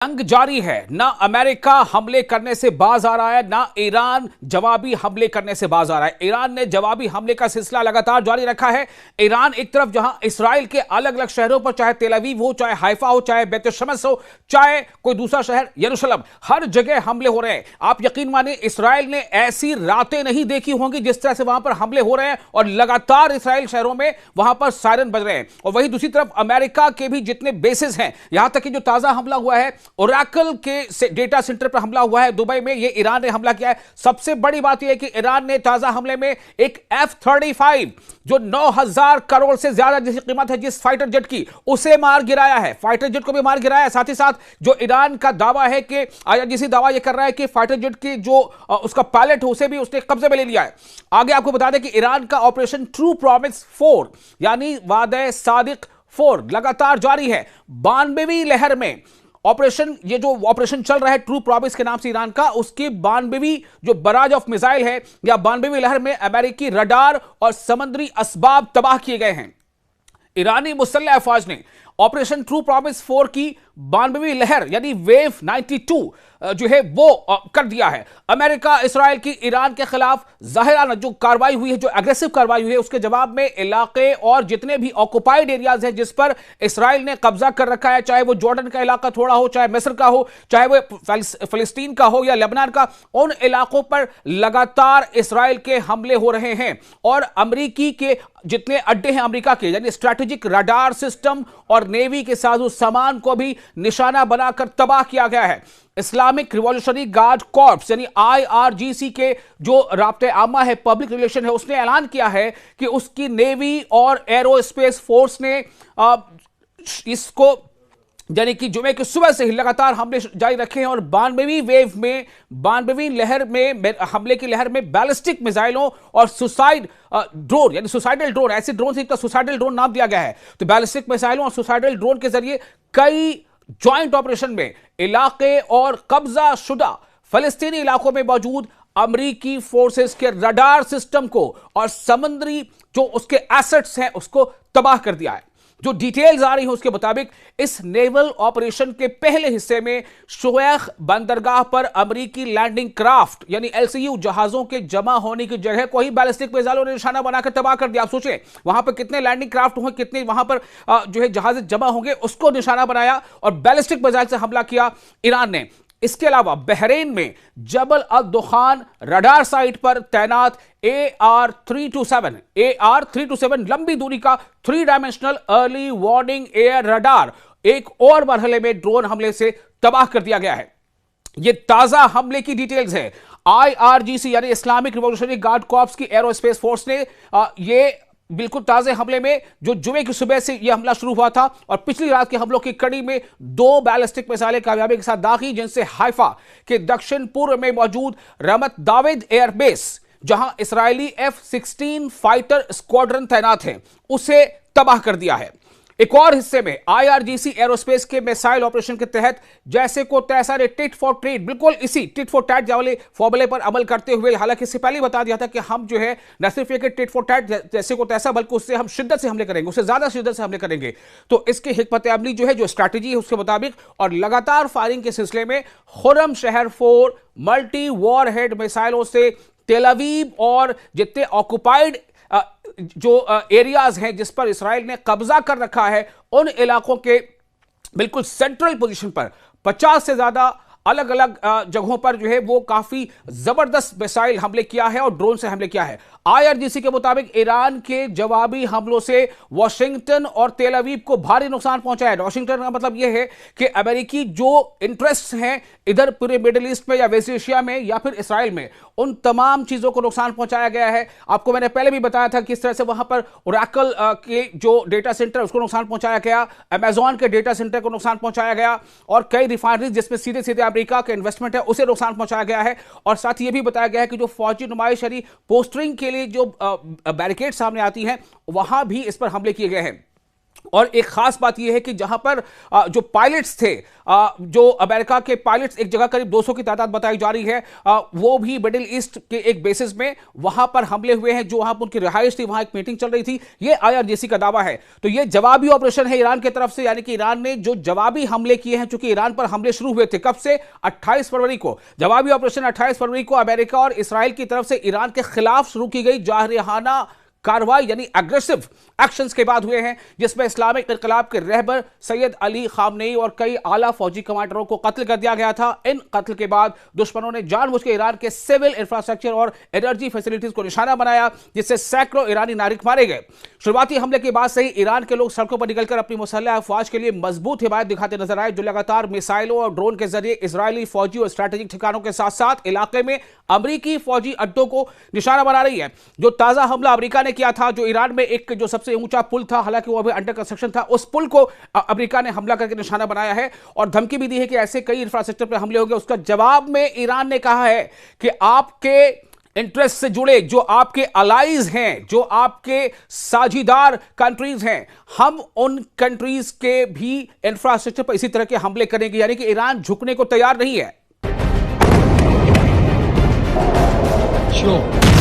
जंग जारी है। ना अमेरिका हमले करने से बाज आ रहा है, ना ईरान जवाबी हमले करने से बाज आ रहा है। ईरान ने जवाबी हमले का सिलसिला लगातार जारी रखा है। ईरान एक तरफ जहां इसराइल के अलग अलग शहरों पर, चाहे तेल अवीव हो, चाहे हाइफा हो, चाहे बैत शम्स हो, चाहे कोई दूसरा शहर यरूशलेम, हर जगह हमले हो रहे हैं। आप यकीन मानिए, इसराइल ने ऐसी रातें नहीं देखी होंगी जिस तरह से वहां पर हमले हो रहे हैं और लगातार इसराइल शहरों में वहां पर सायरन बज रहे हैं। और वहीं दूसरी तरफ अमेरिका के भी जितने बेसिस हैं, यहां तक कि जो ताजा हमला हुआ है ओरेकल के डेटा सेंटर पर हमला हुआ है दुबई में, यह ईरान ने हमला किया है। सबसे बड़ी बात यह है कि ईरान ने ताजा हमले में एक F-35 जो 9,000 करोड़ से ज्यादा जिसकी कीमत है जिस फाइटर जेट की, उसे मार गिराया है। फाइटर जेट को भी मार गिराया है। साथ ही साथ जो ईरान का दावा है कि IRGC दावा यह कर रहा है कि फाइटर जेट की जो उसका पायलट है उसे भी उसने कब्जे में ले लिया है। आगे आपको बता दें कि ईरान का ऑपरेशन ट्रू प्रॉमिस 4 यानी वादे सादिक 4 लगातार जारी है। 92वीं लहर में ऑपरेशन, ये जो ऑपरेशन चल रहा है ट्रू प्रॉमिस के नाम से ईरान का, उसकी 92वीं जो बराज ऑफ मिसाइल है या 92वीं लहर में अमेरिकी रडार और समुद्री असबाब तबाह किए गए हैं। ईरानी मुसल्लह अफवाज ने ऑपरेशन ट्रू प्रॉमिस 4 की 92वीं लहर यानी वेव 92 जो है वो कर दिया है। अमेरिका इसराइल की ईरान के खिलाफ जाहिराना जो कार्रवाई हुई है, जो एग्रेसिव कार्रवाई हुई है, उसके जवाब में इलाके और जितने भी ऑक्युपाइड एरियाज हैं जिस पर इसराइल ने कब्जा कर रखा है, चाहे वो जॉर्डन का इलाका थोड़ा हो, चाहे मिस्र का हो, चाहे वो फिलिस्तीन का हो या लेबनान का, उन इलाकों पर लगातार इसराइल के हमले हो रहे हैं। और अमेरिकी के जितने अड्डे हैं अमेरिका के, यानी स्ट्रैटेजिक रडार सिस्टम और नेवी के साजो सामान को भी निशाना बनाकर तबाह किया गया है। इस्लामिक रिवॉल्यूशनरी गार्ड कॉर्प्स यानी IRGC के जो राब्ते आमा है, पब्लिक रिलेशन है, उसने ऐलान किया है कि उसकी नेवी और एरोस्पेस फोर्स ने इसको यानी कि जुमे की सुबह से ही लगातार हमले जारी रखे हैं। और 92वीं वेव में, 92वीं लहर में, हमले की लहर में बैलिस्टिक मिसाइलों और सुसाइड ड्रोन यानी सुसाइडल ड्रोन, ऐसे ड्रोन से सुसाइडल ड्रोन नाम दिया गया है, तो बैलिस्टिक मिसाइलों और सुसाइडल ड्रोन के जरिए कई ज्वाइंट ऑपरेशन में इलाके और कब्जा शुदा फलस्तीनी इलाकों में मौजूद अमेरिकी फोर्सेस के रडार सिस्टम को और समुद्री जो उसके एसेट्स हैं उसको तबाह कर दिया है। जो डिटेल्स आ रही हैं उसके मुताबिक इस नेवल ऑपरेशन के पहले हिस्से में शुएख बंदरगाह पर अमेरिकी लैंडिंग क्राफ्ट यानी LCU जहाजों के जमा होने की जगह को ही बैलिस्टिक मिसाइलों ने निशाना बनाकर तबाह कर दिया। आप सोचें वहां पर कितने लैंडिंग क्राफ्ट होंगे, कितने वहां पर जो है जहाज जमा होंगे, उसको निशाना बनाया और बैलिस्टिक मिसाइल से हमला किया ईरान ने। इसके अलावा बहरीन में जबल अल दुखान रडार साइट पर तैनात AR-327 लंबी दूरी का 3 dimensional early warning air radar एक और मरहले में ड्रोन हमले से तबाह कर दिया गया है। यह ताजा हमले की डिटेल्स है। IRGC यानी इस्लामिक रिवॉल्यूशनरी गार्ड कॉर्प्स की एरोस्पेस फोर्स ने ये बिल्कुल ताजे हमले में, जो जुमे की सुबह से यह हमला शुरू हुआ था और पिछली रात के हमलों की कड़ी में 2 बैलिस्टिक मिसाइलें कामयाबी के साथ दागी, जिनसे हाइफा के दक्षिण पूर्व में मौजूद रमत दाविद एयरबेस, जहां इसराइली F-16 फाइटर स्क्वाड्रन तैनात हैं, उसे तबाह कर दिया है। एक और हिस्से में IRGC एरोस्पेस के मिसाइल ऑपरेशन के तहत जैसे को तैसा ने टिट फॉर ट्रेट, बिल्कुल इसी टिट फॉर टैट वाले फॉर्मूले पर अमल करते हुए, हालांकि इससे पहले बता दिया था कि हम जो है न सिर्फ ये कि टिट फॉर टैट जैसे को तैसा, बल्कि उससे हम शिद्दत से हमले करेंगे, उससे ज्यादा शिद्दत से हमले करेंगे। तो इसकी हिकमत अमली जो है, जो स्ट्रैटेजी है उसके मुताबिक और लगातार फायरिंग के सिलसिले में खुर्रम शहर 4 मल्टी वॉर हेड मिसाइलों से तेल अवीव और जितने ऑक्युपाइड जो एरियाज हैं जिस पर इसराइल ने कब्जा कर रखा है, उन इलाकों के बिल्कुल सेंट्रल पोजीशन पर 50 से ज्यादा अलग अलग जगहों पर जो है वो काफी जबरदस्त मिसाइल हमले किया है और ड्रोन से हमले किया है। IRGC के मुताबिक ईरान के जवाबी हमलों से वाशिंगटन और तेल अवीव को भारी नुकसान पहुंचा है। वाशिंगटन का मतलब यह है कि अमेरिकी जो इंटरेस्ट हैं इधर पूरे मिडिल ईस्ट में या वेस्ट एशिया में या फिर इसराइल में, उन तमाम चीजों को नुकसान पहुंचाया गया है। आपको मैंने पहले भी बताया था किस तरह से वहां पर ओरेकल के जो डेटा सेंटर उसको नुकसान पहुंचाया गया, अमेजॉन के डेटा सेंटर को नुकसान पहुंचाया गया और कई रिफाइनरीज जिसमें सीधे सीधे अमेरिका का इन्वेस्टमेंट है उसे नुकसान पहुंचाया गया है। और साथ ही यह भी बताया गया है कि जो फौजी नुमाइश यानी पोस्टरिंग के लिए जो बैरिकेड सामने आती हैं, वहां भी इस पर हमले किए गए हैं। और एक खास बात यह है कि जहां पर जो पायलट्स थे, जो अमेरिका के पायलट्स, एक जगह करीब 200 की तादाद बताई जा रही है, वो भी मिडिल ईस्ट के एक बेसिस में वहां पर हमले हुए हैं, जो वहां पर उनकी रिहाइश थी, वहां एक मीटिंग चल रही थी। ये आईआरजीसी का दावा है। तो ये जवाबी ऑपरेशन है ईरान की तरफ से, यानी कि ईरान ने जो जवाबी हमले किए हैं, चूंकि ईरान पर हमले शुरू हुए थे कब से, 28 फरवरी को। जवाबी ऑपरेशन 28 फरवरी को अमेरिका और इसराइल की तरफ से ईरान के खिलाफ शुरू की गई जारहाना कार्रवाई यानी एग्रेसिव एक्शंस के बाद हुए हैं, जिसमें इस्लामिक इनकलाब के रहबर सैयद अली खामनेई और कई आला फौजी कमांडरों को कत्ल कर दिया गया था। इन कत्ल के बाद दुश्मनों ने जानबूझकर ईरान के सिविल इंफ्रास्ट्रक्चर और एनर्जी फैसिलिटीज को निशाना बनाया, जिससे सैकड़ों ईरानी नागरिक मारे गए। शुरुआती हमले के बाद से ही ईरान के लोग सड़कों पर निकलकर अपनी मुसल्लह अफवाज के लिए मजबूत हिमायत दिखाते नजर आए, जो लगातार मिसाइलों और ड्रोन के जरिए इजरायली फौजी और स्ट्रैटेजिक ठिकानों के साथ साथ इलाके में अमरीकी फौजी अड्डों को निशाना बना रही है। जो ताजा हमला अमेरिका ने किया था, जो ईरान में एक जो सबसे ऊंचा पुल था, हालांकि वो अभी अंडर कंस्ट्रक्शन था, उस पुल को अमेरिका ने हमला करके निशाना बनाया है और धमकी भी दी है कि ऐसे कई इंफ्रास्ट्रक्चर पर हमले होंगे। उसका जवाब में ईरान ने कहा है कि आपके इंटरेस्ट से जुड़े जो आपके अलाइज हैं, जो आपके साझीदार कंट्रीज हैं, हम उन कंट्रीज के भी इंफ्रास्ट्रक्चर पर इसी तरह के हमले करेंगे, यानी कि ईरान झुकने को तैयार नहीं है। Sure.